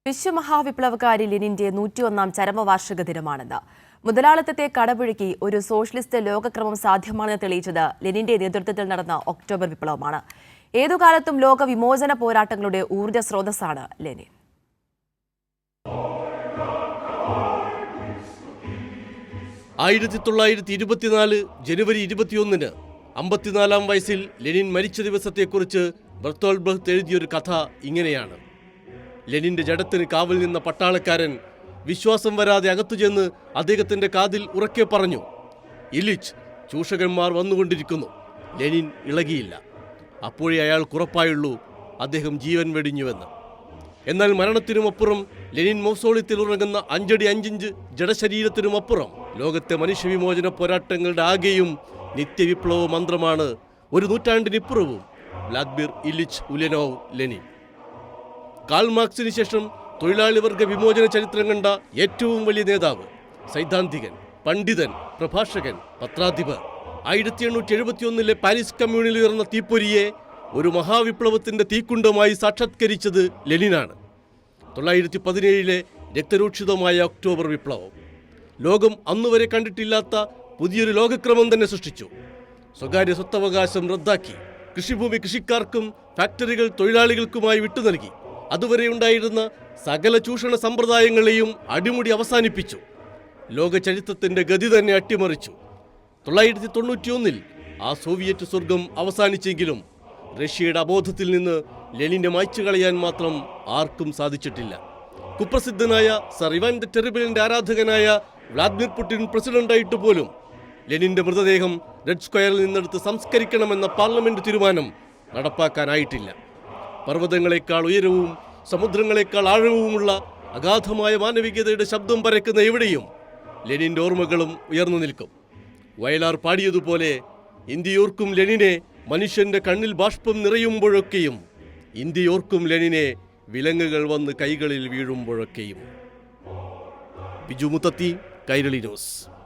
വിശ്വമഹാവിപ്ലവകാരി ലെനിന്റെ 101 ചരമവാർഷിക ദിനമാണെന്ന്. മുതലാളിത്തത്തെ കടപുഴക്കി ഒരു സോഷ്യലിസ്റ്റ് ലോകക്രമം സാധ്യമാണെന്ന് തെളിയിച്ചത് ലെനിന്റെ നേതൃത്വത്തിൽ നടന്ന ഒക്ടോബർ വിപ്ലവമാണ്. ഏതുകാലത്തും ലോക വിമോചന പോരാട്ടങ്ങളുടെ ഊർജ്ജ സ്രോതസ്സാണ് ലെനിൻ. ജനുവരി 21 54-ാം വയസ്സിൽ ലെനിൻ മരിച്ച ദിവസത്തെക്കുറിച്ച് ബർത്തോൾട്ട് ബ്രെഹ്ത് എഴുതിയൊരു കഥ ഇങ്ങനെയാണ്. ലെനിന്റെ ജഡത്തിന് കാവൽ നിന്ന പട്ടാളക്കാരൻ വിശ്വാസം വരാതെ അകത്തുചെന്ന് അദ്ദേഹത്തിന്റെ കാതിൽ ഉറക്കെ പറഞ്ഞു, ഇലിച്ച്, ചൂഷകന്മാർ വന്നുകൊണ്ടിരിക്കുന്നു. ലെനിൻ ഇളകിയില്ല. അപ്പോഴേ അയാൾക്ക് ഉറപ്പായുള്ളൂ അദ്ദേഹം ജീവൻ വെടിഞ്ഞുവെന്ന്. എന്നാൽ മരണത്തിനുമപ്പുറം ലെനിൻ മൗസോളിയത്തിൽ ഉറങ്ങുന്ന 5 അടി 5 ഇഞ്ച് ജഡശരീരത്തിനുമപ്പുറം ലോകത്തെ മനുഷ്യവിമോചന പോരാട്ടങ്ങളുടെ ആകെയും നിത്യവിപ്ലവ മന്ത്രമാണ് ഒരു നൂറ്റാണ്ടിനിപ്പുറവും വ്ളാദിമിർ ഇലിച്ച് ഉലിയനോവ് ലെനിൻ. കാൾ മാർക്സിന് ശേഷം തൊഴിലാളി വർഗ വിമോചന ചരിത്രം കണ്ട ഏറ്റവും വലിയ നേതാവ്, സൈദ്ധാന്തികൻ, പണ്ഡിതൻ, പ്രഭാഷകൻ, പത്രാധിപർ. 1871 പാരീസ് കമ്മ്യൂണിൽ ഉയർന്ന തീപ്പൊരിയെ ഒരു മഹാവിപ്ലവത്തിന്റെ തീക്കുണ്ടമായി സാക്ഷാത്കരിച്ചത് ലെനിനാണ്. 1917 രക്തരൂക്ഷിതമായ ഒക്ടോബർ വിപ്ലവം ലോകം അന്നുവരെ കണ്ടിട്ടില്ലാത്ത പുതിയൊരു ലോകക്രമം തന്നെ സൃഷ്ടിച്ചു. സ്വകാര്യ സ്വത്തവകാശം റദ്ദാക്കി. കൃഷിഭൂമി കൃഷിക്കാർക്കും ഫാക്ടറികൾ തൊഴിലാളികൾക്കുമായി വിട്ടു നൽകി. അതുവരെ ഉണ്ടായിരുന്ന സകല ചൂഷണ സമ്പ്രദായങ്ങളെയും അടിമുടി അവസാനിപ്പിച്ചു. ലോക ചരിത്രത്തിന്റെ ഗതി തന്നെ അട്ടിമറിച്ചു. 1991 ആ സോവിയറ്റ് സ്വർഗം അവസാനിച്ചെങ്കിലും റഷ്യയുടെ അബോധത്തിൽ നിന്ന് ലെനിനെ മായ്ച്ചു കളയാൻ മാത്രം ആർക്കും സാധിച്ചിട്ടില്ല. കുപ്രസിദ്ധനായ സർ ഇവാൻ ദ ടെറിബിളിന്റെ ആരാധകനായ വ്ളാദിമിർ പുടിൻ പ്രസിഡന്റായിട്ട് പോലും ലെനിന്റെ മൃതദേഹം റെഡ് സ്ക്വയറിൽ നിന്നെടുത്ത് സംസ്കരിക്കണമെന്ന പാർലമെന്റ് തീരുമാനം നടപ്പാക്കാനായിട്ടില്ല. പർവ്വതങ്ങളെക്കാൾ ഉയരവും സമുദ്രങ്ങളെക്കാൾ ആഴവുമുള്ള അഗാധമായ മാനവികതയുടെ ശബ്ദം പരക്കുന്ന എവിടെയും ലെനിന്റെ ഓർമ്മകളും ഉയർന്നു നിൽക്കും. വയലാർ പാടിയതുപോലെ, ഇന്ത്യയോർക്കും ലെനിനെ മനുഷ്യന്റെ കണ്ണിൽ ബാഷ്പം നിറയുമ്പോഴൊക്കെയും, ഇന്ത്യയോർക്കും ലെനിനെ വിലങ്ങുകൾ വന്ന് കൈകളിൽ വീഴുമ്പോഴൊക്കെയും. ബിജു മുത്തത്തി, കൈരളി ന്യൂസ്.